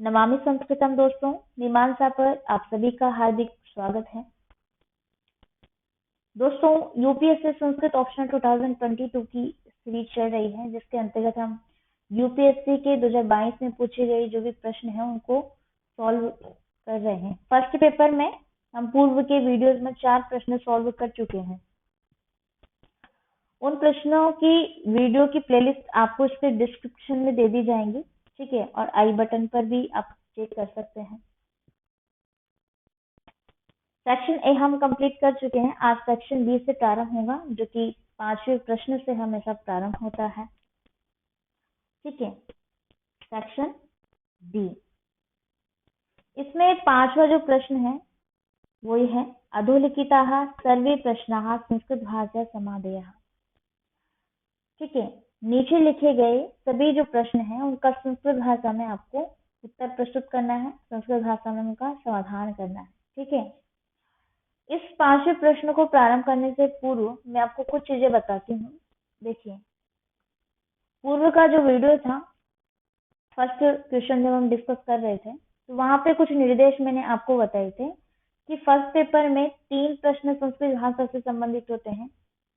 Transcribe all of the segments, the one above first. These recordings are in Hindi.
नमामि संस्कृतम दोस्तों, मीमांसा पर आप सभी का हार्दिक स्वागत है। दोस्तों, यूपीएससी संस्कृत ऑप्शनल 2022 की सीरीज चल रही है, जिसके अंतर्गत हम यूपीएससी के 2022 में पूछे गए जो भी प्रश्न हैं उनको सॉल्व कर रहे हैं। फर्स्ट पेपर में हम पूर्व के वीडियोस में 4 प्रश्न सॉल्व कर चुके हैं। उन प्रश्नों की वीडियो की प्लेलिस्ट आपको इसके डिस्क्रिप्शन में दे दी जाएंगी, ठीक है, और आई बटन पर भी आप चेक कर सकते हैं। सेक्शन ए हम कंप्लीट कर चुके हैं। आज सेक्शन बी से प्रारंभ होगा, जो कि 5वें प्रश्न से हमेशा प्रारंभ होता है, ठीक है। सेक्शन बी, इसमें 5वां जो प्रश्न है वो ये है, अधोलिखिताः सर्वे प्रश्नाः संस्कृत भाषा समाधेयः। ठीक है, नीचे लिखे गए सभी जो प्रश्न हैं उनका संस्कृत भाषा में आपको उत्तर प्रस्तुत करना है, संस्कृत भाषा में उनका समाधान करना है, ठीक है। इस 5वें प्रश्न को प्रारंभ करने से पूर्व मैं आपको कुछ चीजें बताती हूँ। देखिए, पूर्व का जो वीडियो था, फर्स्ट क्वेश्चन जब हम डिस्कस कर रहे थे, तो वहां पे कुछ निर्देश मैंने आपको बताए थे कि फर्स्ट पेपर में 3 प्रश्न संस्कृत भाषा से संबंधित होते हैं।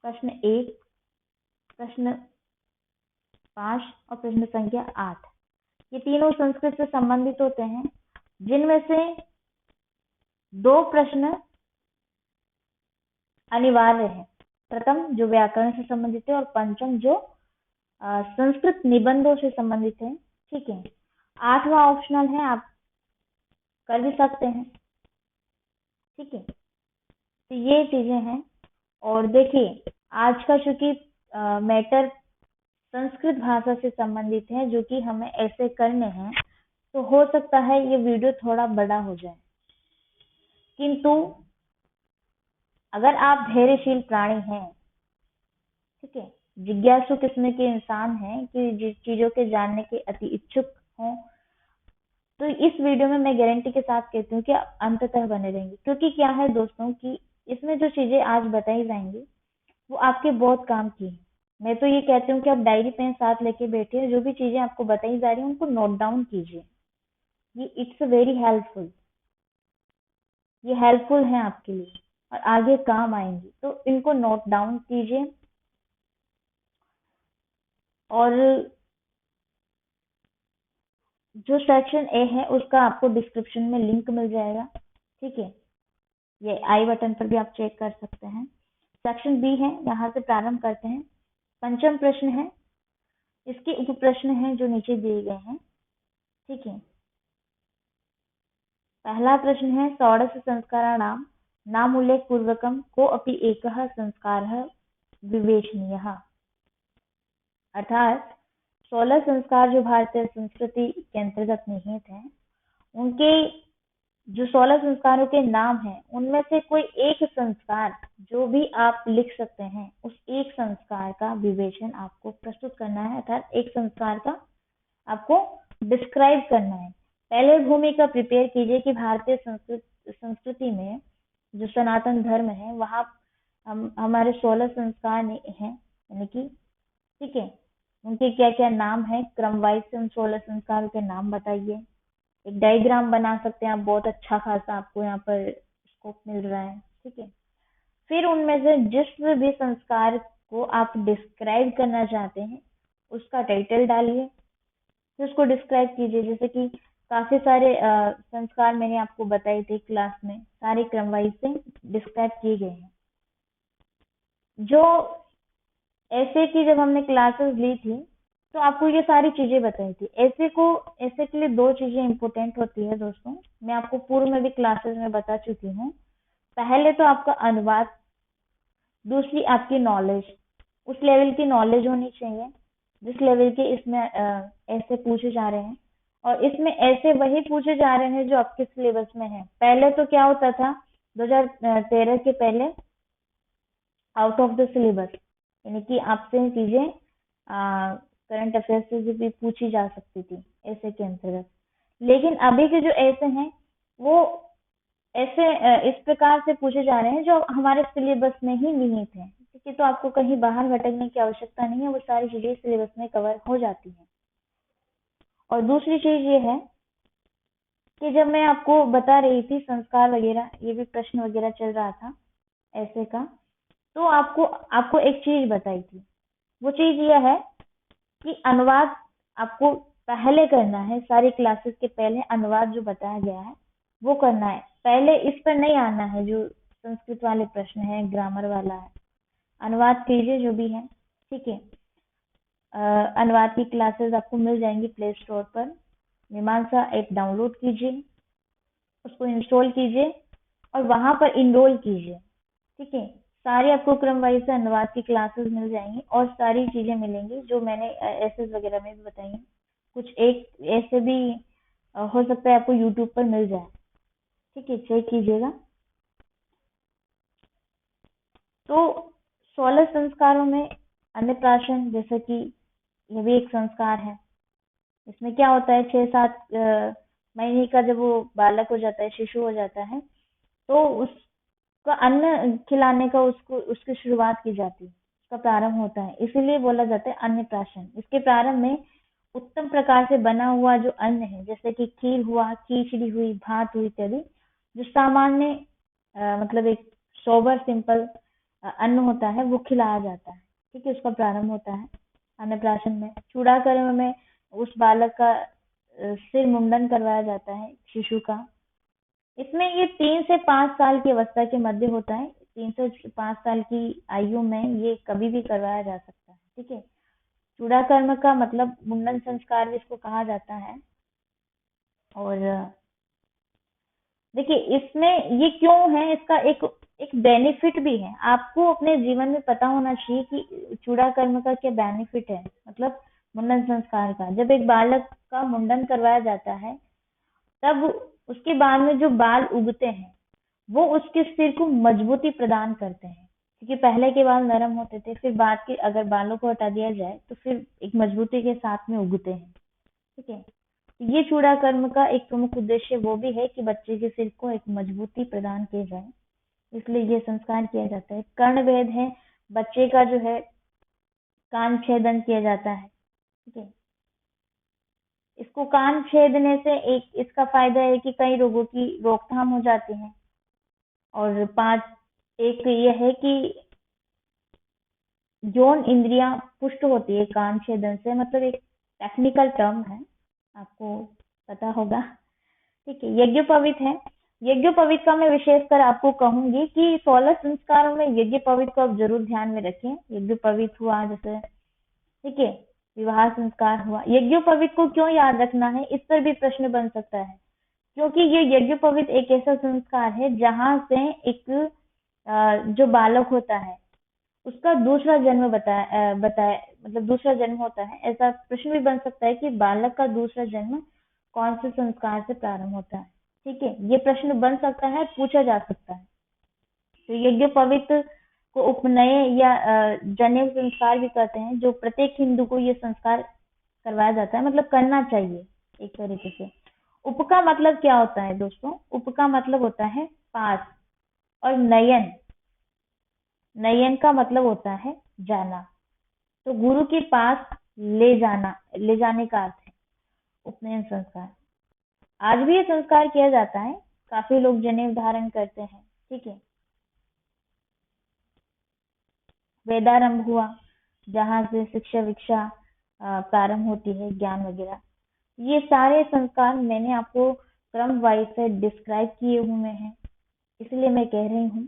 प्रश्न 1, प्रश्न 5 और प्रश्न संख्या 8। ये तीनों संस्कृत से संबंधित होते हैं, जिनमें से 2 प्रश्न अनिवार्य है। प्रथम जो व्याकरण से संबंधित है और पंचम जो संस्कृत निबंधों से संबंधित है, ठीक है। 8वां ऑप्शनल है, आप कर भी सकते हैं, ठीक है। तो ये चीजें हैं। और देखिए, आज का चूंकि मैटर संस्कृत भाषा से संबंधित है, जो कि हमें ऐसे करने हैं, तो हो सकता है ये वीडियो थोड़ा बड़ा हो जाए, किंतु अगर आप धैर्यशील प्राणी हैं, ठीक है, जिज्ञासु किस्म के इंसान हैं कि जिस चीजों के जानने के अति इच्छुक हों, तो इस वीडियो में मैं गारंटी के साथ कहती हूँ कि आप अंततः बने रहेंगे। क्योंकि क्या है दोस्तों कि इसमें जो चीजें आज बताई जाएंगी वो आपके बहुत काम की है। मैं तो ये कहती हूँ कि आप डायरी पेन साथ लेके बैठिए, जो भी चीजें आपको बताई जा रही है उनको नोट डाउन कीजिए। ये इट्स वेरी हेल्पफुल, ये हेल्पफुल है आपके लिए और आगे काम आएंगी, तो इनको नोट डाउन कीजिए। और जो सेक्शन ए है उसका आपको डिस्क्रिप्शन में लिंक मिल जाएगा, ठीक है। ये आई बटन पर भी आप चेक कर सकते हैं। सेक्शन बी है, यहाँ से प्रारंभ करते हैं। पंचम प्रश्न है, इसके उप प्रश्न हैं जो नीचे दिए गए हैं, ठीक है। पहला प्रश्न है, षोडश संस्काराणां नामोल्लेख पूर्वकं को अपि एकः संस्कारः विवेचनीयः। अर्थात 16 संस्कार जो भारतीय संस्कृति के अंतर्गत निहित हैं, उनके जो 16 संस्कारों के नाम हैं, उनमें से कोई एक संस्कार जो भी आप लिख सकते हैं, उस एक संस्कार का विवेचन आपको प्रस्तुत करना है। अर्थात एक संस्कार का आपको डिस्क्राइब करना है। पहले भूमिका प्रिपेयर कीजिए कि भारतीय संस्कृति में जो सनातन धर्म है, वहाँ हमारे 16 संस्कार हैं, यानी कि, ठीक है, उनके क्या क्या नाम है, क्रम वाइज से उन 16 संस्कारों के नाम बताइए। एक डायग्राम बना सकते हैं आप, बहुत अच्छा खासा आपको यहाँ पर स्कोप मिल रहा है, ठीक है। फिर उनमें से जिस भी संस्कार को आप डिस्क्राइब करना चाहते हैं उसका टाइटल डालिए, फिर उसको डिस्क्राइब कीजिए। जैसे कि काफी सारे संस्कार मैंने आपको बताए थे क्लास में, सारे क्रम वाइज से डिस्क्राइब किए गए हैं। जो ऐसे की जब हमने क्लासेस ली थी तो आपको ये सारी चीजें बताई थी। ऐसे के लिए 2 चीजें इंपॉर्टेंट होती है दोस्तों, मैं आपको पूर्व में भी क्लासेस में बता चुकी हूँ। पहले तो आपका अनुवाद, दूसरी आपकी नॉलेज, उस लेवल की नॉलेज होनी चाहिए जिस लेवल के इसमें ऐसे पूछे जा रहे हैं। और इसमें ऐसे वही पूछे जा रहे हैं जो आपके सिलेबस में है। पहले तो क्या होता था, 2013 के पहले आउट ऑफ द सिलेबस, यानी कि आपसे चीजें करंट अफेयर्स से भी पूछी जा सकती थी ऐसे के अंतर्गत। लेकिन अभी के जो ऐसे हैं वो ऐसे इस प्रकार से पूछे जा रहे हैं जो हमारे सिलेबस में ही निहित है, ठीक है। तो आपको कहीं बाहर भटकने की आवश्यकता नहीं है, वो सारी चीजें सिलेबस में कवर हो जाती हैं। और दूसरी चीज ये है कि जब मैं आपको बता रही थी संस्कार वगैरह, ये भी प्रश्न वगैरह चल रहा था ऐसे का, तो आपको आपको एक चीज बताई थी। वो चीज यह है कि अनुवाद आपको पहले करना है, सारी क्लासेस के पहले अनुवाद जो बताया गया है वो करना है। पहले इस पर नहीं आना है जो संस्कृत वाले प्रश्न है, ग्रामर वाला है। अनुवाद कीजिए जो भी है, ठीक है। अनुवाद की क्लासेस आपको मिल जाएंगी प्ले स्टोर पर। मीमांसा ऐप डाउनलोड कीजिए, उसको इंस्टॉल कीजिए और वहां पर इनरोल कीजिए, ठीक है। सारी आपको क्रम वाइज से अनुवाद की क्लासेस मिल जाएंगी और सारी चीजें मिलेंगी जो मैंने एसेस वगैरह में भी बताई हैं। कुछ एक ऐसे भी हो सकता है आपको यूट्यूब पर मिल जाए, ठीक है, चेक कीजिएगा। तो 16 संस्कारों में अन्नप्राशन, जैसे कि ये भी एक संस्कार है। इसमें क्या होता है, 6-7 महीने का जब वो बालक हो जाता है, शिशु हो जाता है, तो उसका अन्न खिलाने का उसको उसकी शुरुआत की जाती है, उसका प्रारंभ होता है। इसीलिए बोला जाता है अन्नप्राशन। इसके प्रारंभ में उत्तम प्रकार से बना हुआ जो अन्न है, जैसे कि खीर हुआ, खिचड़ी हुई, भात हुई इत्यादि, जो सामान्य मतलब एक सोबर सिंपल अन्न होता है, वो खिलाया जाता है, ठीक है। उसका प्रारंभ होता है अन्नप्राशन में। चूड़ाकर्म में उस बालक का सिर मुंडन करवाया जाता है, शिशु का। इसमें ये 3 से 5 साल की अवस्था के मध्य होता है। 3 से 5 साल की आयु में ये कभी भी करवाया जा सकता है, ठीक है। चूड़ाकर्म का मतलब मुंडन संस्कार भी इसको कहा जाता है। और देखिए इसमें ये क्यों है, इसका एक एक बेनिफिट भी है। आपको अपने जीवन में पता होना चाहिए कि चूड़ाकर्म का क्या बेनिफिट है, मतलब मुंडन संस्कार का। जब एक बालक का मुंडन करवाया जाता है, तब उसके बाद में जो बाल उगते हैं वो उसके सिर को मजबूती प्रदान करते हैं, क्योंकि पहले के बाल नरम होते थे, फिर बाद के अगर बालों को हटा दिया जाए तो फिर एक मजबूती के साथ में उगते हैं, ठीक है। ये चूड़ा कर्म का एक प्रमुख उद्देश्य वो भी है कि बच्चे के सिर को एक मजबूती प्रदान की जाए, इसलिए ये संस्कार किया जाता है। कर्ण भेद है, बच्चे का जो है कान छेदन किया जाता है, ठीक है। इसको कान छेदने से एक इसका फायदा है कि कई रोगों की रोकथाम हो जाती है। और पांच, एक यह है कि यौन इंद्रियां पुष्ट होती है कान छेदन से, मतलब एक टेक्निकल टर्म है, आपको पता होगा, ठीक है। यज्ञोपवीत है। यज्ञोपवीत का मैं विशेषकर आपको कहूंगी कि 16 संस्कारों में यज्ञोपवीत को आप जरूर ध्यान में रखें। यज्ञोपवीत हुआ जैसे, ठीक है, विवाह संस्कार हुआ। यज्ञोपवीत को क्यों याद रखना है, इस पर भी प्रश्न बन सकता है, क्योंकि ये यज्ञोपवीत एक ऐसा संस्कार है जहां से एक जो बालक होता है उसका दूसरा जन्म बताया मतलब दूसरा जन्म होता है। ऐसा प्रश्न भी बन सकता है कि बालक का दूसरा जन्म कौन से संस्कार से प्रारंभ होता है, ठीक है। ये प्रश्न बन सकता है, पूछा जा सकता है। तो यज्ञोपवीत को उपनयन या जनेऊ संस्कार भी कहते हैं, जो प्रत्येक हिंदू को ये संस्कार करवाया जाता है, मतलब करना चाहिए एक तरीके से। उप का मतलब क्या होता है दोस्तों, उप का मतलब होता है पास, और नयन, नयन का मतलब होता है जाना। तो गुरु के पास ले जाना, ले जाने का अर्थ है उपनयन संस्कार। आज भी ये संस्कार किया जाता है, काफी लोग जनेऊ धारण करते हैं, ठीक है। वेदारंभ हुआ, जहां से शिक्षा विक्षा प्रारंभ होती है, ज्ञान वगैरह। ये सारे संस्कार मैंने आपको क्रम वाइज से डिस्क्राइब किए हुए हैं, इसलिए मैं कह रही हूँ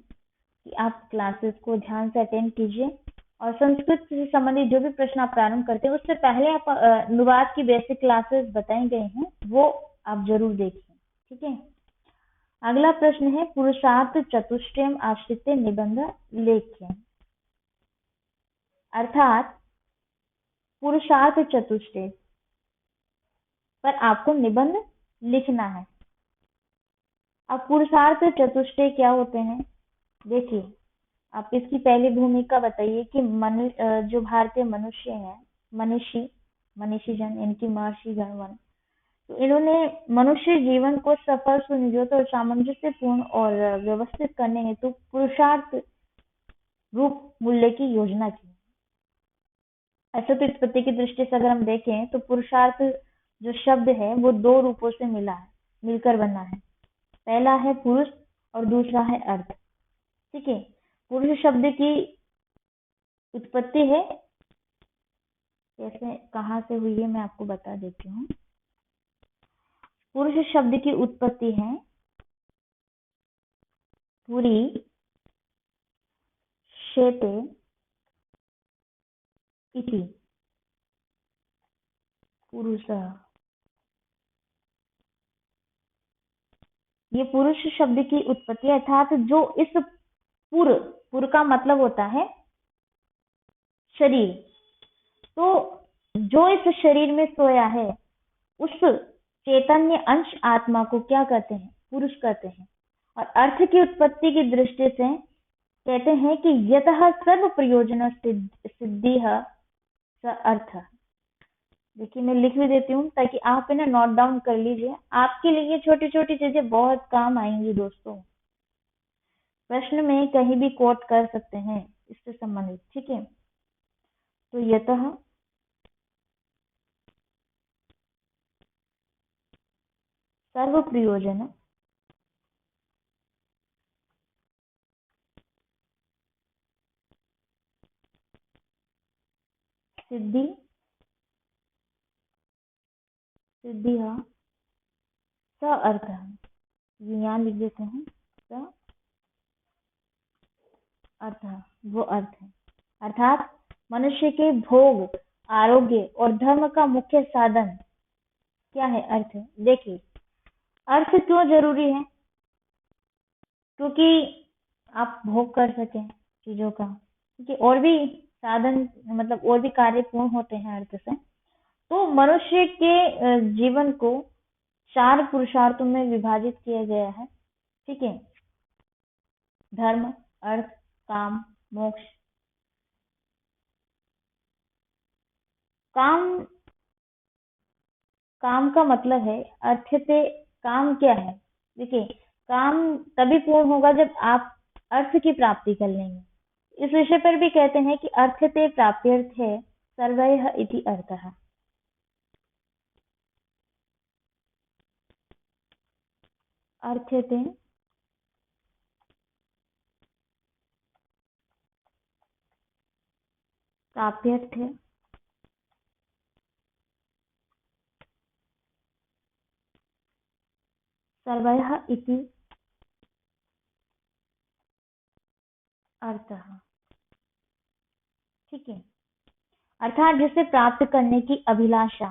कि आप क्लासेस को ध्यान से अटेंड कीजिए। और संस्कृत से संबंधित जो भी प्रश्न आप प्रारंभ करते हैं, उससे पहले आप अनुवाद की बेसिक क्लासेस बताई गई हैं, वो आप जरूर देखिए, ठीक है। अगला प्रश्न है, पुरुषार्थ चतुष्टयम आश्रित निबंध लेख्य। अर्थात पुरुषार्थ चतुष्टय पर आपको निबंध लिखना है। अब पुरुषार्थ चतुष्टय क्या होते हैं, देखिए आप इसकी पहली भूमिका बताइए कि जो भारतीय मनुष्य है, मनीषी मनीषी जन, इनकी महर्षि गणवन, तो इन्होंने मनुष्य जीवन को सफल, सुनियोजित और सामंजस्यपूर्ण और व्यवस्थित करने हेतु पुरुषार्थ रूप मूल्य की योजना की। ऐसे तो उत्पत्ति की दृष्टि से अगर हम देखें तो पुरुषार्थ जो शब्द है वो दो रूपों से मिला है। मिलकर बना है। पहला है पुरुष और दूसरा है अर्थ। ठीक है, पुरुष शब्द की उत्पत्ति है, कैसे कहाँ से हुई है मैं आपको बता देती हूँ। पुरुष शब्द की उत्पत्ति है पुरी शेते इति पुरुषः। ये पुरुष शब्द की उत्पत्ति अर्थात जो इस पुर का मतलब होता है शरीर, तो जो इस शरीर में सोया है उस चैतन्य अंश आत्मा को क्या कहते हैं? पुरुष कहते हैं। और अर्थ की उत्पत्ति की दृष्टि से कहते हैं कि यतः सर्व प्रयोजन सिद्धि स अर्थ। देखिए मैं लिख भी देती हूँ ताकि आप है ना नोट डाउन कर लीजिए, आपके लिए छोटी छोटी चीजें बहुत काम आएंगी दोस्तों। प्रश्न में कहीं भी कोट कर सकते हैं इससे संबंधित। ठीक है, तो यतः सर्व प्रयोजन सिद्धि सिद्धि स अर्थ। ये यहाँ लिख देते हैं, स अर्थ, वो अर्थ है। अर्थात मनुष्य के भोग, आरोग्य और धर्म का मुख्य साधन क्या है? अर्थ है। देखिए अर्थ क्यों जरूरी है? क्योंकि आप भोग कर सकें चीजों का, क्योंकि और भी साधन मतलब और भी कार्य पूर्ण होते हैं अर्थ से। तो मनुष्य के जीवन को 4 पुरुषार्थों में विभाजित किया गया है। ठीक है, धर्म, अर्थ, काम, मोक्ष। काम काम का मतलब है अर्थ से। काम क्या है? देखिए काम तभी पूर्ण होगा जब आप अर्थ की प्राप्ति कर लेंगे। इस विषय पर भी कहते हैं कि अर्थ से प्राप्त्यर्थ है सर्वयः इति अर्थः। अर्थ से प्राप्त्यर्थ है सर्वयः इति अर्थः। ठीक है, अर्थात जिसे प्राप्त करने की अभिलाषा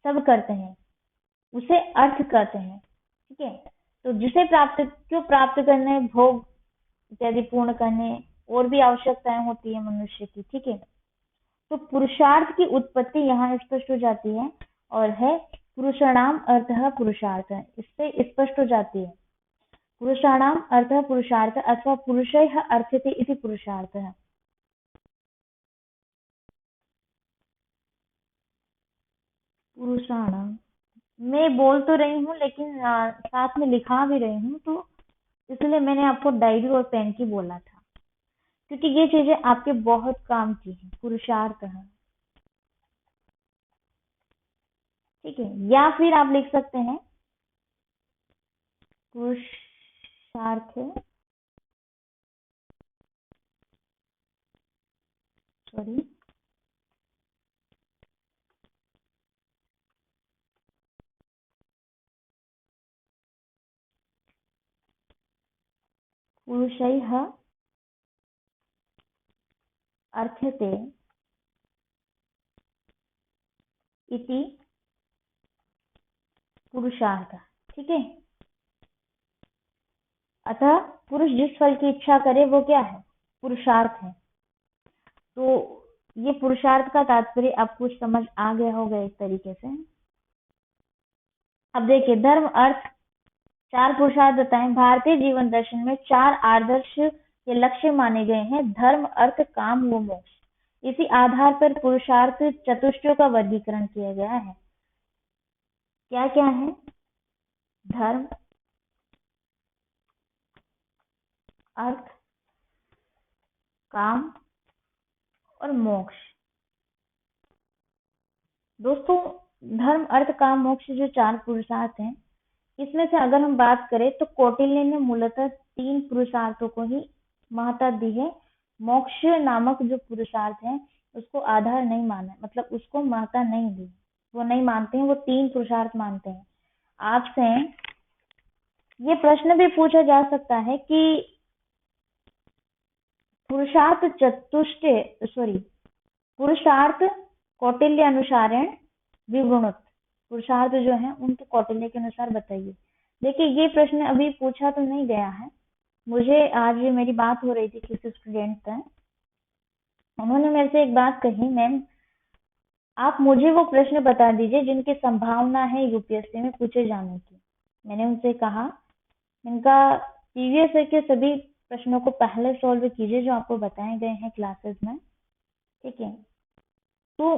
सब करते हैं उसे अर्थ कहते हैं। ठीक है, तो जिसे प्राप्त क्यों प्राप्त करने, भोग इत्यादि पूर्ण करने, और भी आवश्यकताएं होती है मनुष्य की। ठीक है, तो पुरुषार्थ की उत्पत्ति यहाँ स्पष्ट हो जाती है और है पुरुषाणाम अर्थः पुरुषार्थ। इससे स्पष्ट हो जाती है पुरुषाणाम अर्थः पुरुषार्थ अथवा पुरुषैः अर्थते इति पुरुषार्थः। पुरुषाणाम मैं बोल तो रही हूँ लेकिन साथ में लिखा भी रही हूँ, तो इसलिए मैंने आपको डायरी और पेन की बोला था, क्योंकि ये चीजें आपके बहुत काम की है। पुरुषार्थ है। ठीक है, या फिर आप लिख सकते हैं पुरुषार्थ, सॉरी, पुरुषैः अर्थते इति पुरुषार्थ। ठीक है, अतः पुरुष जिस फल की इच्छा करे वो क्या है? पुरुषार्थ है। तो ये पुरुषार्थ का तात्पर्य आपको समझ आ गया होगा एक तरीके से। अब देखिए धर्म अर्थ 4 पुरुषार्थ बताएं। भारतीय जीवन दर्शन में 4 आदर्श के लक्ष्य माने गए हैं, धर्म, अर्थ, काम व मोक्ष। इसी आधार पर पुरुषार्थ चतुष्टयों का वर्गीकरण किया गया है। क्या क्या है? धर्म, अर्थ, काम और मोक्ष। दोस्तों धर्म, अर्थ, काम, मोक्ष जो 4 पुरुषार्थ हैं, इसमें से अगर हम बात करें तो कौटिल्य ने मूलतः 3 पुरुषार्थों को ही महत्ता दी है। मोक्ष नामक जो पुरुषार्थ है उसको आधार नहीं माना, मतलब उसको महत्ता नहीं दी, वो नहीं मानते हैं, वो 3 पुरुषार्थ मानते हैं। आपसे ये प्रश्न भी पूछा जा सकता है कि पुरुषार्थ कौटिल्य अनुसारेण विवृणुत, पुरुषार्थ जो है उनको कौटिल्य के अनुसार बताइए। देखिए ये प्रश्न अभी पूछा तो नहीं गया है, मुझे आज मेरी बात हो रही थी किसी स्टूडेंट से, उन्होंने मेरे से एक बात कही, मैम आप मुझे वो प्रश्न बता दीजिए जिनकी संभावना है यूपीएससी में पूछे जाने की। मैंने उनसे कहा, इनका प्रीवियस ईयर के सभी प्रश्नों को पहले सॉल्व कीजिए जो आपको बताए गए हैं क्लासेस में, ठीक है। तो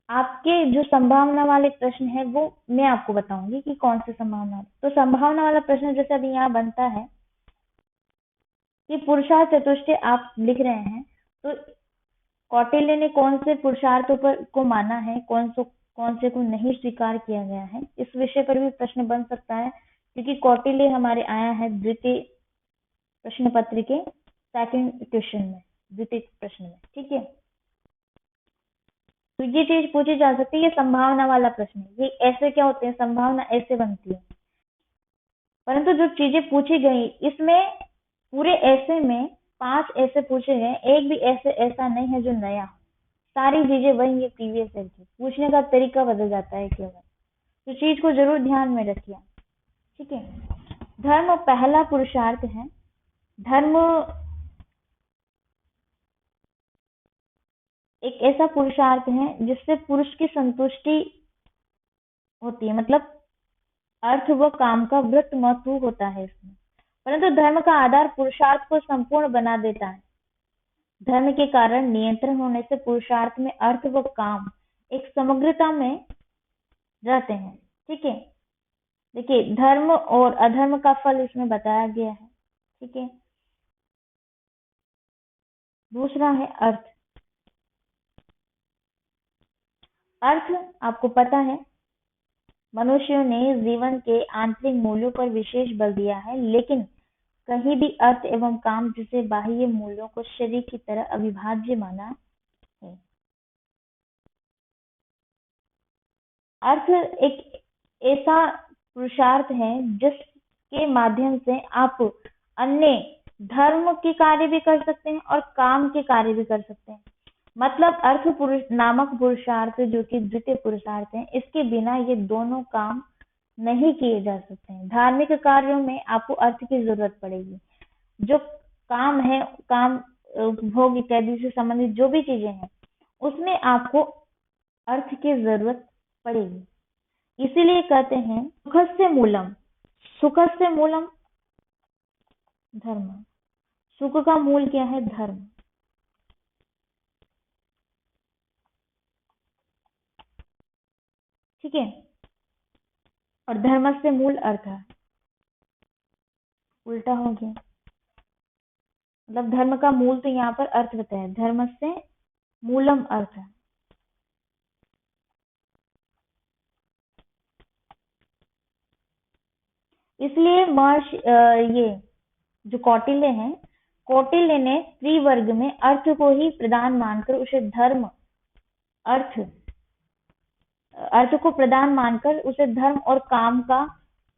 आपके जो संभावना वाले प्रश्न है वो मैं आपको बताऊंगी कि कौन से संभावना। तो संभावना वाला प्रश्न जैसे अभी यहाँ बनता है कि पुरुषार्थ चतुष्टय आप लिख रहे हैं, तो कौटिल्य ने कौन से पुरुषार्थों पर को माना है, कौन से को नहीं स्वीकार किया गया है, इस विषय पर भी प्रश्न बन सकता है, क्योंकि कौटिल्य हमारे आया है द्वितीय प्रश्न पत्र के सेकंड क्वेश्चन में, द्वितीय प्रश्न में, ठीक है। तो ये चीज पूछी जा सकती है, ये संभावना वाला प्रश्न है। ये ऐसे क्या होते हैं, संभावना ऐसे बनती है, परंतु जो चीजें पूछी गई इसमें पूरे ऐसे में 5 ऐसे पूछे गए, एक भी ऐसा नहीं है जो नया, सारी चीजें वही है प्रीवियस ईयर की, पूछने का तरीका बदल जाता है केवल, तो चीज को जरूर ध्यान में रखिए, ठीक है। धर्म पहला पुरुषार्थ है। धर्म एक ऐसा पुरुषार्थ है जिससे पुरुष की संतुष्टि होती है, मतलब अर्थ व काम का वृत्त महत्व होता है इसमें, परंतु धर्म का आधार पुरुषार्थ को संपूर्ण बना देता है। धर्म के कारण नियंत्रण होने से पुरुषार्थ में अर्थ व काम एक समग्रता में रहते हैं, ठीक है। देखिए धर्म और अधर्म का फल इसमें बताया गया है, ठीक है। दूसरा है अर्थ। अर्थ आपको पता है मनुष्यों ने जीवन के आंतरिक मूल्यों पर विशेष बल दिया है, लेकिन कहीं भी अर्थ एवं काम जिसे बाह्य मूल्यों को शरीर की तरह अविभाज्य माना है। अर्थ एक ऐसा पुरुषार्थ है जिसके माध्यम से आप अन्य धर्म के कार्य भी कर सकते हैं और काम के कार्य भी कर सकते हैं। मतलब अर्थ पुरुष नामक पुरुषार्थ जो कि द्वितीय पुरुषार्थ है, इसके बिना ये दोनों काम नहीं किए जा सकते हैं। धार्मिक कार्यों में आपको अर्थ की जरूरत पड़ेगी, जो काम है, काम भोग इत्यादि से संबंधित जो भी चीजें हैं उसमें आपको अर्थ की जरूरत पड़ेगी। इसीलिए कहते हैं सुखस्य मूलम, सुखस्य मूलम धर्म, सुख का मूल क्या है, धर्म, ठीक है। और धर्म से मूल अर्थ है, उल्टा हो गया, मतलब धर्म का मूल तो यहाँ पर अर्थ बताया, धर्म से मूलम अर्थ है। इसलिए महर्षि ये जो कौटिल्य है, कौटिल्य ने त्रिवर्ग में अर्थ को ही प्रधान मानकर उसे धर्म, अर्थ अर्थ को प्रधान मानकर उसे धर्म और काम का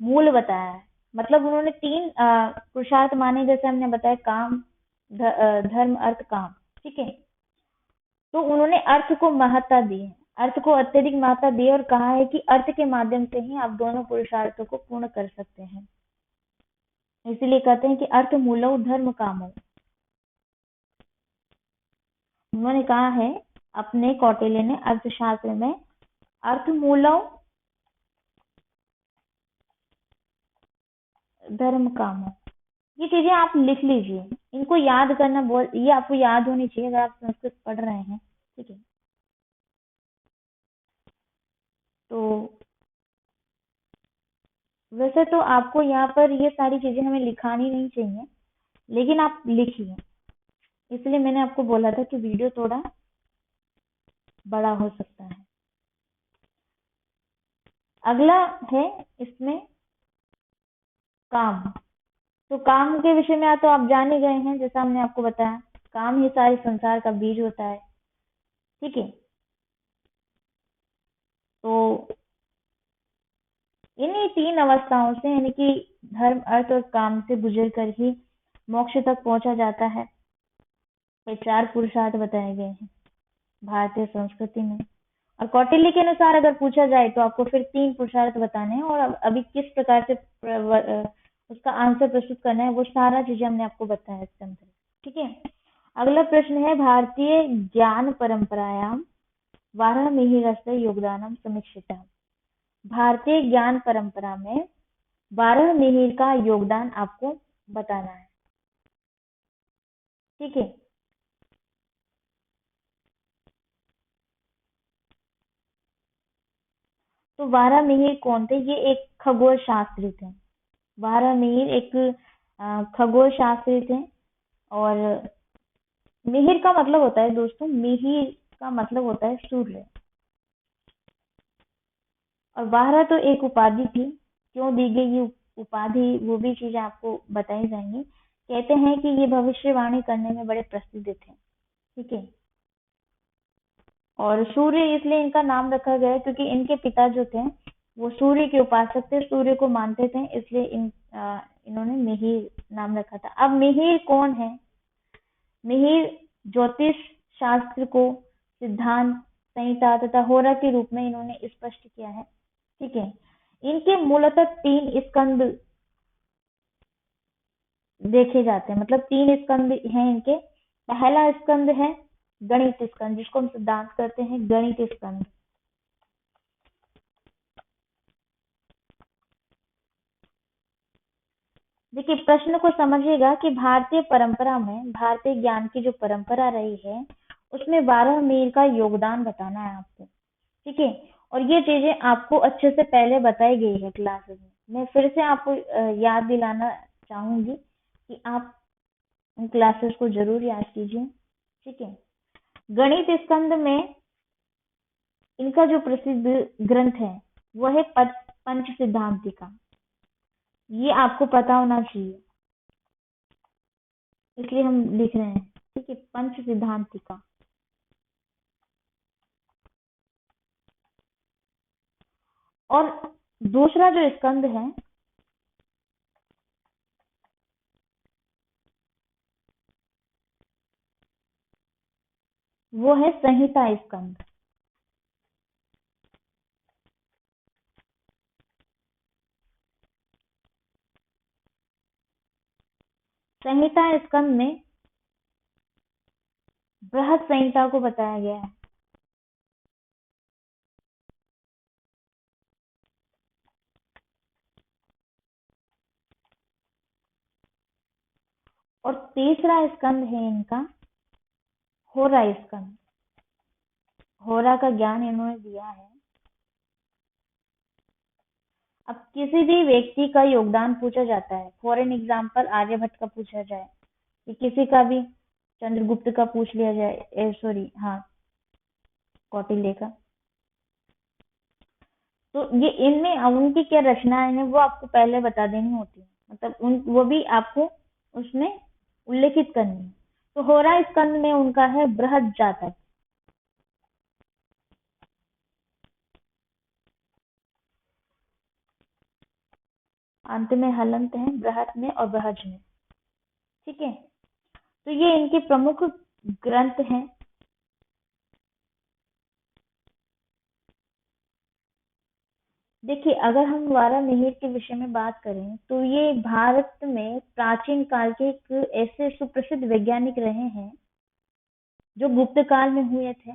मूल बताया है। मतलब उन्होंने 3 पुरुषार्थ माने, जैसे हमने बताया काम, धर्म, अर्थ, काम, ठीक है। तो उन्होंने अर्थ को महत्ता दी है, अर्थ को अत्यधिक महत्ता दी और कहा है कि अर्थ के माध्यम से ही आप दोनों पुरुषार्थों को पूर्ण कर सकते हैं। इसीलिए कहते हैं कि अर्थ मूलो धर्म कामो। उन्होंने कहा है अपने कौटिल्य ने अर्थशास्त्र में अर्थ मूलो धर्म कामो, ये चीजें आप लिख लीजिए, इनको याद करना बहुत, ये आपको याद होनी चाहिए अगर आप संस्कृत पढ़ रहे हैं, ठीक है। तो वैसे तो आपको यहाँ पर ये सारी चीजें हमें लिखानी नहीं चाहिए, लेकिन आप लिखिए, इसलिए मैंने आपको बोला था कि वीडियो थोड़ा बड़ा हो सकता है। अगला है इसमें काम। तो काम के विषय में तो आप जान ही गए हैं, जैसा हमने आपको बताया, काम ही सारे संसार का बीज होता है। ठीक है, तो इन्हीं तीन अवस्थाओं से, यानी कि धर्म, अर्थ और काम से गुजर कर ही मोक्ष तक पहुंचा जाता है। ये चार पुरुषार्थ बताए गए हैं भारतीय संस्कृति में। और कौटिल्य के अनुसार अगर पूछा जाए तो आपको फिर तीन पुरुषार्थ बताने हैं, और अभी किस प्रकार से उसका आंसर प्रस्तुत करना है, वो सारा चीजें हमने आपको बताया इसके अंदर। ठीक है, अगला प्रश्न है, भारतीय ज्ञान परंपरायाम वाराहमिहिरस्य योगदानम समीक्षितः। भारतीय ज्ञान परंपरा में वाराहमिहिर का योगदान आपको बताना है। ठीक है, तो वाराहमिहिर कौन थे? ये एक खगोल शास्त्री थे। वाराहमिहिर एक खगोल शास्त्री थे। और मिहिर का मतलब होता है दोस्तों, मिहिर का मतलब होता है सूर्य। और वारा तो एक उपाधि थी, क्यों दी गई ये उपाधि वो भी चीजें आपको बताई जाएंगी। कहते हैं कि ये भविष्यवाणी करने में बड़े प्रसिद्ध थे। ठीक है, और सूर्य इसलिए इनका नाम रखा गया क्योंकि इनके पिता जो थे वो सूर्य के उपासक थे, सूर्य को मानते थे, इसलिए इन्होंने मिहिर नाम रखा था। अब मिहिर कौन है? मिहिर ज्योतिष शास्त्र को सिद्धांत, संहिता तथा होरा के रूप में इन्होंने स्पष्ट किया है। ठीक है, इनके मूलतः तीन स्कंद देखे जाते हैं, मतलब तीन स्कंद हैं इनके। पहला स्कंद है गणित स्कंद, जिसको हम सिद्धांत करते हैं गणित स्कंद। देखिए, प्रश्न को समझिएगा कि भारतीय परंपरा में, भारतीय ज्ञान की जो परंपरा रही है उसमें वाराहमिहिर का योगदान बताना है आपको। ठीक है, और ये चीजें आपको अच्छे से पहले बताई गई है क्लासेस में। मैं फिर से आपको याद दिलाना चाहूंगी कि आप उन क्लासेस को जरूर याद कीजिए। ठीक है, गणित स्कंद में इनका जो प्रसिद्ध ग्रंथ है वो है पंच सिद्धांतिका। ये आपको पता होना चाहिए, इसलिए हम लिख रहे हैं। ठीक है, पंच सिद्धांतिका। और दूसरा जो स्कंद है वो है संहिता स्कंद। संहिता स्कंद में बृहद संहिता को बताया गया है। और तीसरा स्कंद है इनका होरा स्कंद। होरा का ज्ञान इन्होंने दिया है। अब किसी भी व्यक्ति का योगदान पूछा जाता है, फॉर एन एग्जाम्पल आर्यभट्ट का पूछा जाए, कि किसी का भी, चंद्रगुप्त का पूछ लिया जाए, सॉरी हाँ, कौटिल्य का, तो ये इनमें उनकी क्या रचनाएं हैं वो आपको पहले बता देनी होती है, मतलब उन वो भी आपको उसमें उल्लेखित करनी है। तो होरा स्कंद में उनका है बृहद जातक। अंत में हलंत है बृहत में और बृहज में। ठीक है, तो ये इनके प्रमुख ग्रंथ हैं। देखिए, अगर हम वाराहमिहिर के विषय में बात करें तो ये भारत में प्राचीन काल के एक ऐसे सुप्रसिद्ध वैज्ञानिक रहे हैं जो गुप्त काल में हुए थे।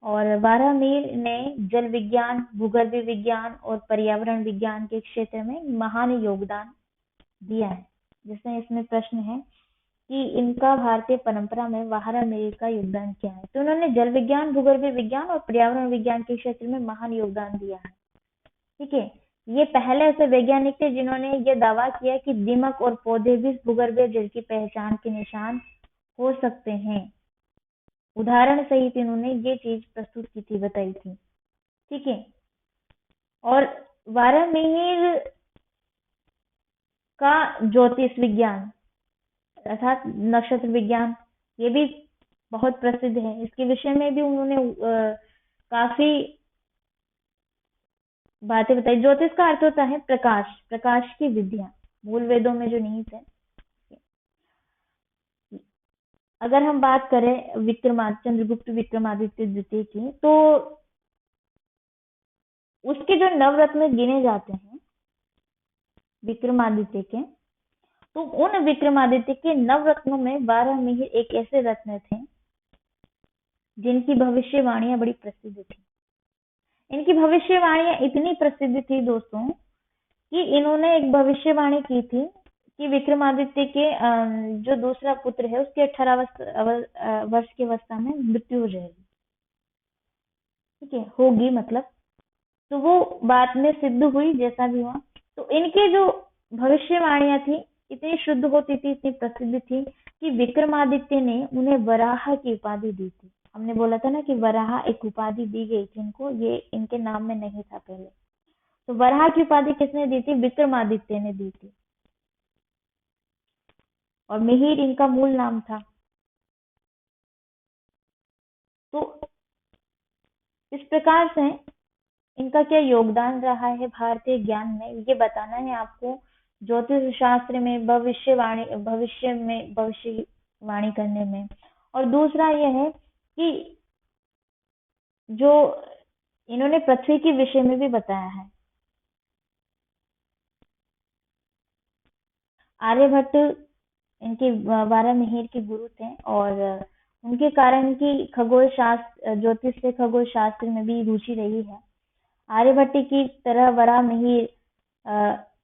और वाराहमिहिर ने जल विज्ञान, भूगर्भीय विज्ञान और पर्यावरण विज्ञान के क्षेत्र में महान योगदान दिया है। जिसमें इसमें प्रश्न है कि इनका भारतीय परंपरा में वाराहमिहिर का योगदान क्या है, तो उन्होंने जल विज्ञान, भूगर्भीय विज्ञान और पर्यावरण विज्ञान के क्षेत्र में महान योगदान दिया है। ठीक है, ये पहले ऐसे वैज्ञानिक थे जिन्होंने ये दावा किया कि दीमक और पौधे भी भूगर्भीय जल की पहचान के निशान हो सकते हैं। उदाहरण सहित इन्होंने ये चीज प्रस्तुत की थी, बताई थी। ठीक है, और वाराहमिहिर का ज्योतिष विज्ञान अर्थात नक्षत्र विज्ञान, ये भी बहुत प्रसिद्ध है। इसके विषय में भी उन्होंने काफी बातें बताई। ज्योतिष का अर्थ होता है प्रकाश, प्रकाश की विद्या, मूल वेदों में जो निहित है। अगर हम बात करें चंद्रगुप्त विक्रमादित्य द्वितीय की, तो उसके जो नवरत्न गिने जाते हैं विक्रमादित्य के, तो उन विक्रमादित्य के नवरत्नों में 12 मिहिर एक ऐसे रत्न थे जिनकी भविष्यवाणियां बड़ी प्रसिद्ध थी। इनकी भविष्यवाणियां इतनी प्रसिद्ध थी दोस्तों कि इन्होंने एक भविष्यवाणी की थी कि विक्रमादित्य के जो दूसरा पुत्र है उसके 18 वर्ष की अवस्था में मृत्यु हो जाएगी। ठीक है, होगी मतलब, तो वो बाद में सिद्ध हुई, जैसा भी हुआ। तो इनके जो भविष्यवाणियां थी इतनी शुद्ध होती थी, इतनी प्रसिद्ध थी कि विक्रमादित्य ने उन्हें वराह की उपाधि दी थी। हमने बोला था ना कि वराह एक उपाधि दी गई थी इनको, ये इनके नाम में नहीं था पहले। तो वराह की उपाधि किसने दी थी? विक्रमादित्य ने दी थी। और मिहिर इनका मूल नाम था। तो इस प्रकार से इनका क्या योगदान रहा है भारतीय ज्ञान में, ये बताना है आपको। ज्योतिष शास्त्र में भविष्यवाणी करने में। और दूसरा यह है कि जो इन्होंने पृथ्वी के विषय में भी बताया है। आर्यभट्ट इनके 12 मिहिर के गुरु थे, और उनके कारण की खगोल शास्त्र, ज्योतिष से खगोल शास्त्र में भी रुचि रही है। आर्यभट्ट की तरह वराह मिहिर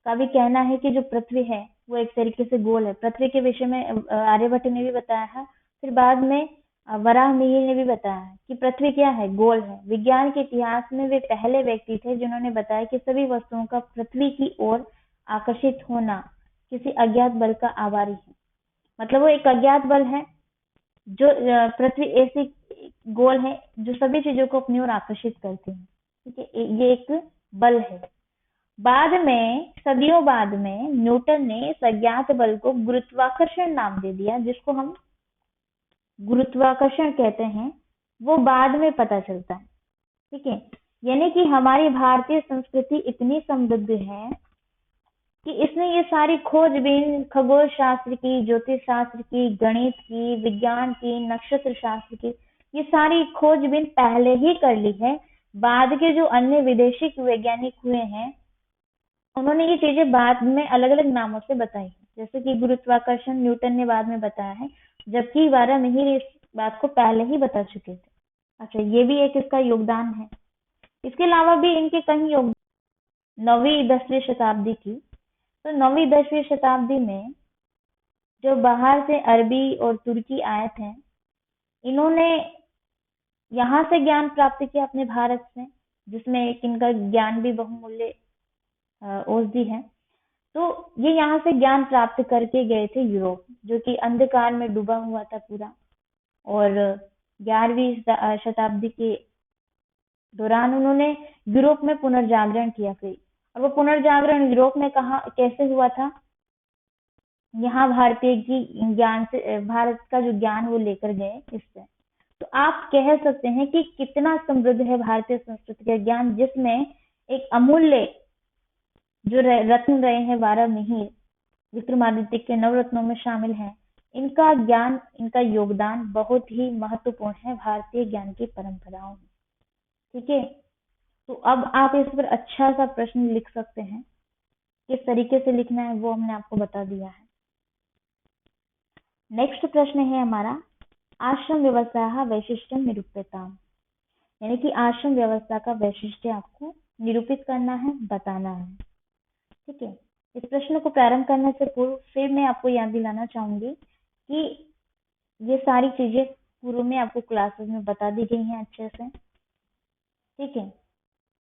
का भी कहना है कि जो पृथ्वी है वो एक तरीके से गोल है। पृथ्वी के विषय में आर्यभट्ट ने भी बताया है, फिर बाद में वराह मिहिर ने भी बताया है कि पृथ्वी क्या है? गोल है। विज्ञान के इतिहास में वे पहले व्यक्ति थे जिन्होंने बताया कि सभी वस्तुओं का पृथ्वी की ओर आकर्षित होना किसी अज्ञात बल का आभारी है। मतलब वो एक अज्ञात बल है, जो पृथ्वी ऐसी गोल है जो सभी चीजों को अपनी ओर आकर्षित करती है। ठीक है, ये एक बल है। बाद में, सदियों बाद में, न्यूटन ने इस अज्ञात बल को गुरुत्वाकर्षण नाम दे दिया, जिसको हम गुरुत्वाकर्षण कहते हैं। वो बाद में पता चलता है। ठीक है, यानी कि हमारी भारतीय संस्कृति इतनी समृद्ध है कि इसने ये सारी खोजबीन खगोल शास्त्र की, ज्योतिष शास्त्र की, गणित की, विज्ञान की, नक्षत्र शास्त्र की, ये सारी खोजबीन पहले ही कर ली है। बाद के जो अन्य विदेशी वैज्ञानिक हुए हैं उन्होंने ये चीजें बाद में अलग अलग नामों से बताई है। जैसे कि गुरुत्वाकर्षण न्यूटन ने बाद में बताया है, जबकि 12 मिहिर इस बात को पहले ही बता चुके थे। अच्छा, ये भी एक इसका योगदान है। इसके अलावा भी इनके कई योगदान 9वीं 10वीं शताब्दी की। तो 9वीं 10वीं शताब्दी में जो बाहर से अरबी और तुर्की आए थे, इन्होंने यहाँ से ज्ञान प्राप्त किया अपने भारत से, जिसमें एक इनका ज्ञान भी बहुमूल्य औषधि है। तो ये यहाँ से ज्ञान प्राप्त करके गए थे यूरोप, जो कि अंधकार में डूबा हुआ था पूरा। और 11वीं शताब्दी के दौरान उन्होंने यूरोप में पुनर्जागरण किया फिर। और वो पुनर्जागरण यूरोप में कहा, कैसे हुआ था? यहाँ भारतीय की ज्ञान से, भारत का जो ज्ञान वो लेकर गए इससे। तो आप कह सकते हैं कि कितना समृद्ध है भारतीय संस्कृति का ज्ञान, जिसमें एक अमूल्य जो रत्न रहे हैं 12 मिहिर विक्रमादित्य के नवरत्नों में शामिल हैं। इनका ज्ञान, इनका योगदान बहुत ही महत्वपूर्ण है भारतीय ज्ञान की परंपराओं में। ठीक है, तो अब आप इस पर अच्छा सा प्रश्न लिख सकते हैं। किस तरीके से लिखना है वो हमने आपको बता दिया है। नेक्स्ट प्रश्न है हमारा, आश्रम व्यवस्था वैशिष्ट्यम निरूप्यताम, यानी कि आश्रम व्यवस्था का वैशिष्ट्य आपको निरूपित करना है, बताना है। ठीक है, इस प्रश्न को प्रारंभ करने से पूर्व फिर मैं आपको याद दिलाना चाहूंगी कि ये सारी चीजें पूर्व में आपको क्लासेस में बता दी गई हैं अच्छे से। ठीक है,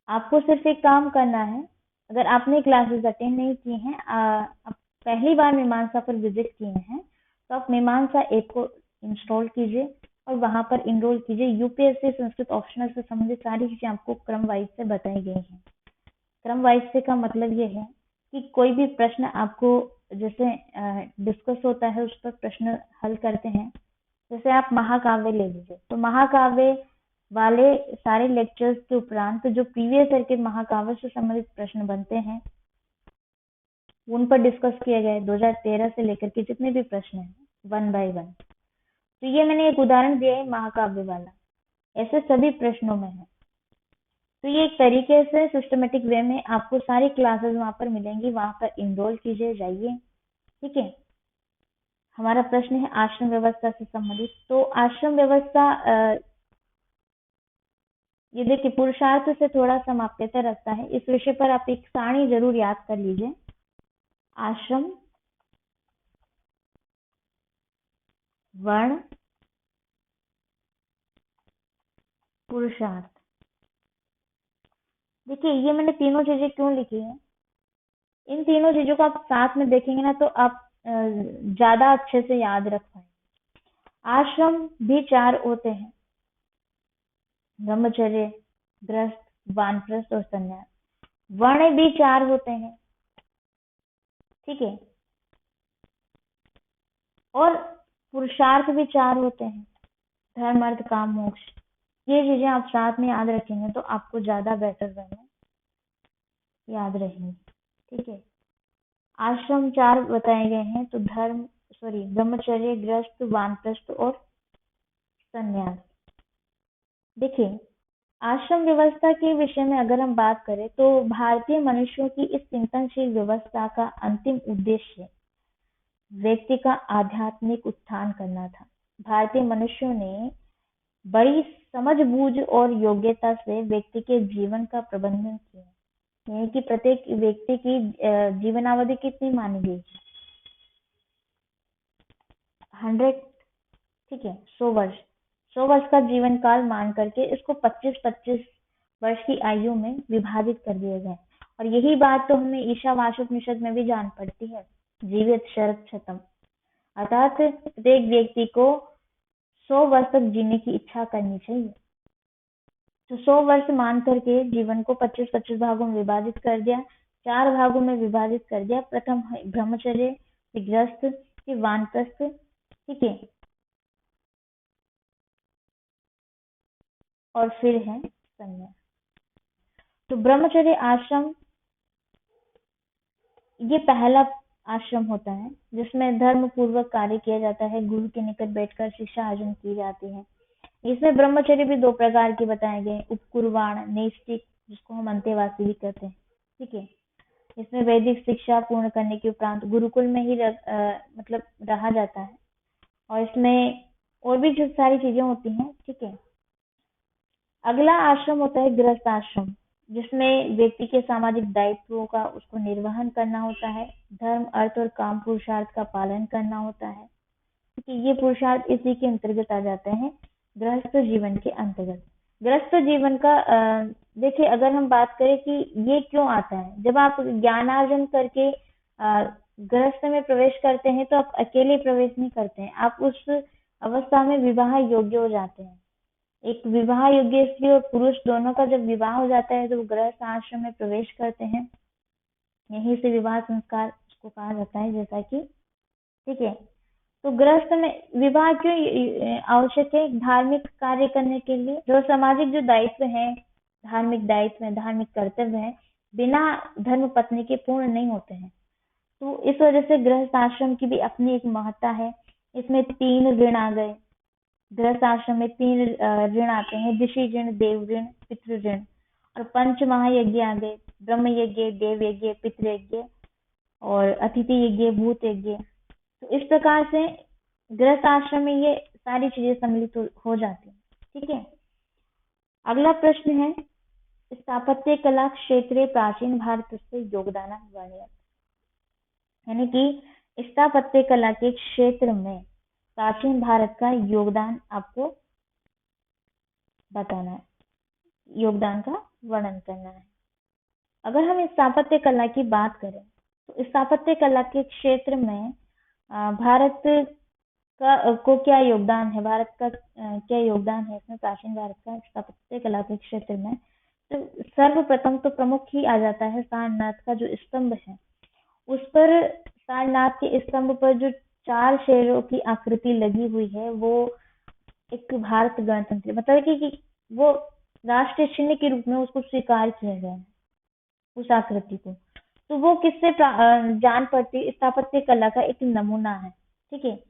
आपको सिर्फ एक काम करना है। अगर आपने क्लासेस अटेंड नहीं की हैं, आप पहली बार मीमांसा पर विजिट किए हैं, तो आप मीमांसा ऐप को इंस्टॉल कीजिए और वहां पर इनरोल कीजिए। यूपीएससी संस्कृत ऑप्शनल से संबंधित सारी चीजें आपको क्रम वाइज से बताई गई हैं। क्रम वाइज से का मतलब ये है कि कोई भी प्रश्न आपको जैसे डिस्कस होता है उस पर प्रश्न हल करते हैं। जैसे आप महाकाव्य ले लीजिए, तो महाकाव्य वाले सारे लेक्चर्स के उपरांत जो प्रीवियस ईयर के महाकाव्य से संबंधित प्रश्न बनते हैं उन पर डिस्कस किए गए 2013 से लेकर के जितने भी प्रश्न हैं 1 बाय 1। तो ये मैंने एक उदाहरण दिया है महाकाव्य वाला, ऐसे सभी प्रश्नों में है। तो ये एक तरीके से सिस्टमेटिक वे में आपको सारी क्लासेस वहां पर मिलेंगी, वहां पर इनरोल कीजिए, जाइए। ठीक है। हमारा प्रश्न है आश्रम व्यवस्था से संबंधित। तो आश्रम व्यवस्था ये देखिए पुरुषार्थ से थोड़ा समाप्यता रखता है। इस विषय पर आप एक सारणी जरूर याद कर लीजिए। आश्रम, वर्ण, पुरुषार्थ। देखिए ये मैंने तीनों चीजें क्यों लिखी है, इन तीनों चीजों को आप साथ में देखेंगे ना तो आप ज्यादा अच्छे से याद रख पाएंगे। आश्रम भी 4 होते हैं, ब्रह्मचर्य, गृहस्थ, वानप्रस्थ और संन्यास। वर्ण भी 4 होते हैं। ठीक है। और पुरुषार्थ भी 4 होते हैं, धर्म, अर्थ, काम, मोक्ष। ये चीजें आप साथ में याद रखेंगे तो आपको ज्यादा बेटर वे में याद रहेंगे। ठीक है। आश्रम 4 बताए गए हैं, तो ब्रह्मचर्य, गृहस्थ, वानप्रस्थ और संन्यास। देखिए आश्रम व्यवस्था के विषय में अगर हम बात करें तो भारतीय मनुष्यों की इस चिंतनशील व्यवस्था का अंतिम उद्देश्य व्यक्ति का आध्यात्मिक उत्थान करना था। भारतीय मनुष्यों ने बड़ी समझबूझ और योग्यता से व्यक्ति के जीवन का प्रबंधन किया। यानी कि प्रत्येक व्यक्ति की जीवनावधि कितनी मानी गई है, 100। ठीक है, 100 वर्ष का जीवन काल मान करके इसको 25-25 वर्ष की आयु में विभाजित कर दिया गया। और यही बात तो हमें ईशावास्योपनिषद में भी जान पड़ती है, जीवित शरद शतम, अर्थात प्रत्येक व्यक्ति को 100 वर्ष तक जीने की इच्छा करनी चाहिए। तो 100 वर्ष मान करके जीवन को 25-25 भागों में विभाजित कर दिया, 4 भागों में विभाजित कर दिया। प्रथम है ब्रह्मचर्य, फिर गृहस्थ, फिर वानप्रस्थ। ठीक है। और फिर है संन्यास। तो ब्रह्मचर्य आश्रम ये पहला आश्रम होता है जिसमें धर्म पूर्वक कार्य किया जाता है, गुरु के निकट बैठकर शिक्षा अर्जन की जाती है। इसमें ब्रह्मचर्य भी 2 प्रकार के बताए गए, उपकुर्वाण, नैष्ठिक, जिसको हम अंतेवासी भी कहते हैं। ठीक है। इसमें वैदिक शिक्षा पूर्ण करने के उपरांत गुरुकुल में ही मतलब रहा जाता है। और इसमें और भी जो सारी चीजें होती हैं। ठीक है। अगला आश्रम होता है गृहस्थ आश्रम, जिसमें व्यक्ति के सामाजिक दायित्वों का उसको निर्वहन करना होता है, धर्म, अर्थ और काम पुरुषार्थ का पालन करना होता है। क्योंकि ये पुरुषार्थ इसी के अंतर्गत आ जाते हैं, गृहस्थ जीवन के अंतर्गत। गृहस्थ जीवन का देखिए अगर हम बात करें कि ये क्यों आता है, जब आप ज्ञानार्जन करके गृहस्थ में प्रवेश करते हैं तो आप अकेले प्रवेश नहीं करते हैं, आप उस अवस्था में विवाह योग्य हो जाते हैं। एक विवाह योग्य स्त्री और पुरुष दोनों का जब विवाह हो जाता है तो वो गृहस्थ आश्रम में प्रवेश करते हैं। यहीं से विवाह संस्कार उसको कहा जाता है, जैसा कि ठीक है। तो गृहस्थ में विवाह क्यों आवश्यक है? धार्मिक कार्य करने के लिए, जो सामाजिक जो दायित्व है, धार्मिक दायित्व है, धार्मिक कर्तव्य है, बिना धर्म पत्नी के पूर्ण नहीं होते हैं। तो इस वजह से गृहस्थ आश्रम की भी अपनी एक महत्ता है। इसमें 3 ऋण आ गए। गृहस्थ आश्रम में 3 ऋण आते हैं, ऋषि ऋण, देव ऋण, पितृ ऋण। और 5 महायज्ञ आ गए, ब्रह्म यज्ञ, देव यज्ञ, पितृ यज्ञ और अतिथि यज्ञ, भूत यज्ञ। तो इस प्रकार से गृहस्थ आश्रम में ये सारी चीजें सम्मिलित हो जाती हैं। ठीक है। अगला प्रश्न है स्थापत्य कला क्षेत्रे प्राचीन भारत से योगदान वर्णित। यानी कि स्थापत्य कला के क्षेत्र में प्राचीन भारत का योगदान आपको बताना है, योगदान का वर्णन करना है। अगर हम स्थापत्य कला की बात करें तो स्थापत्य कला के क्षेत्र में भारत को क्या योगदान है, भारत का क्या योगदान है इसमें, प्राचीन भारत का स्थापत्य कला के क्षेत्र में। तो सर्वप्रथम तो प्रमुख ही आ जाता है सारनाथ का जो स्तंभ है, उस पर सारनाथ के स्तंभ पर जो 4 शेरों की आकृति लगी हुई है, वो एक भारत गणतंत्र मतलब कि वो राष्ट्रीय चिन्ह के रूप में उसको स्वीकार किया गया है, उस आकृति को। तो वो किससे जान पड़ती स्थापत्य कला का एक नमूना है, ठीक है,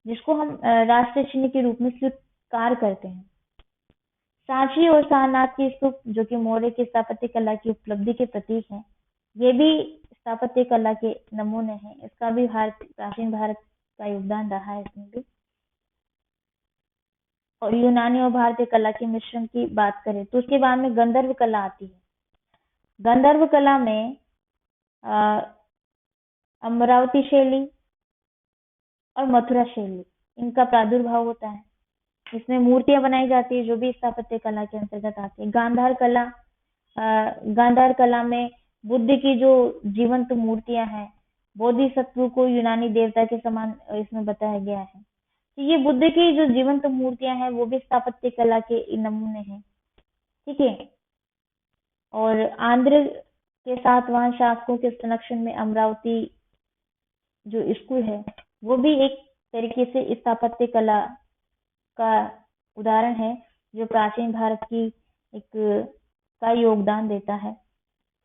जिसको हम राष्ट्रीय चिन्ह के रूप में स्वीकार करते हैं। सांची और सारनाथ की स्तूप जो कि मौर्य की स्थापत्य कला की उपलब्धि के प्रतीक हैं, ये भी स्थापत्य कला के नमूने हैं। इसका भी प्राचीन भारत का योगदान रहा है इसमें भी। और यूनानी और भारतीय कला के मिश्रण की बात करें तो उसके बाद में गंधर्व कला आती है। गंधर्व कला में अमरावती शैली और मथुरा शैली इनका प्रादुर्भाव होता है। इसमें मूर्तियां बनाई जाती है जो भी स्थापत्य कला के अंतर्गत आती है। गांधार कला में बुद्ध की जो जीवंत मूर्तियां हैं, बोधिसत्व को यूनानी देवता के समान इसमें बताया गया है। तो ये बुद्ध की जो जीवंत मूर्तियां हैं वो भी स्थापत्य कला के नमूने हैं, ठीक है। और आंध्र के सातवाहन शासकों के संरक्षण में अमरावती जो स्कूल है वो भी एक तरीके से स्थापत्य कला का उदाहरण है जो प्राचीन भारत की एक का योगदान देता है,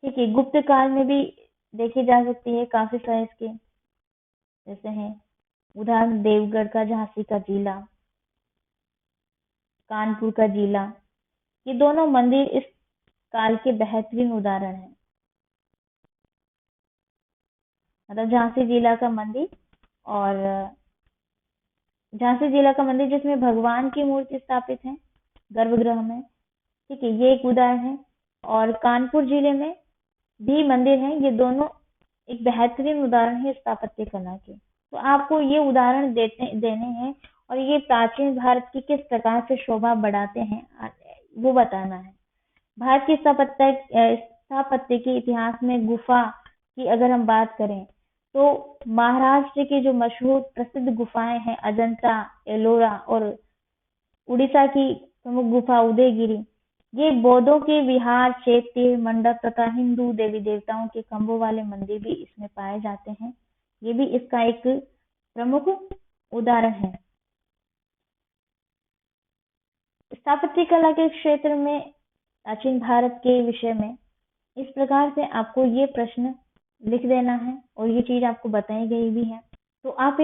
ठीक है। गुप्त काल में भी देखी जा सकती है काफी सारे इसके, जैसे हैं उदाहरण देवगढ़ का झांसी का जिला, कानपुर का जिला, ये दोनों मंदिर इस काल के बेहतरीन उदाहरण हैं। मतलब झांसी जिला का मंदिर और झांसी जिला का मंदिर जिसमें भगवान की मूर्ति स्थापित है गर्भगृह में, ठीक है, ये एक उदाहरण है। और कानपुर जिले में भी मंदिर है, ये दोनों एक बेहतरीन उदाहरण है स्थापत्य कला के। तो आपको ये उदाहरण देने हैं और ये प्राचीन भारत की किस प्रकार से शोभा बढ़ाते हैं वो बताना है। भारत की स्थापत्य के इतिहास में गुफा की अगर हम बात करें तो महाराष्ट्र की जो मशहूर प्रसिद्ध गुफाएं हैं अजंता, एलोरा और उड़ीसा की प्रमुख गुफा उदयगिरी, ये बौद्धों के विहार, चैत्य मंडप तथा हिंदू देवी देवताओं के खंभों वाले मंदिर भी इसमें पाए जाते हैं। ये भी इसका एक प्रमुख उदाहरण है। स्थापत्य कला के क्षेत्र में प्राचीन भारत के विषय में इस प्रकार से आपको ये प्रश्न लिख देना है और ये चीज आपको बताई गई भी है। तो आप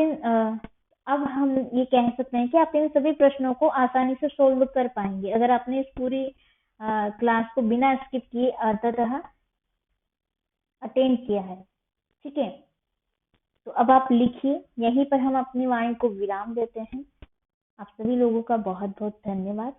अब हम ये कह सकते हैं कि आप इन सभी प्रश्नों को आसानी से सोल्व कर पाएंगे अगर आपने इस पूरी क्लास को बिना स्किप किए अंततः अटेंड किया है, ठीक है। तो अब आप लिखिए, यहीं पर हम अपनी वाणी को विराम देते हैं। आप सभी लोगों का बहुत बहुत धन्यवाद।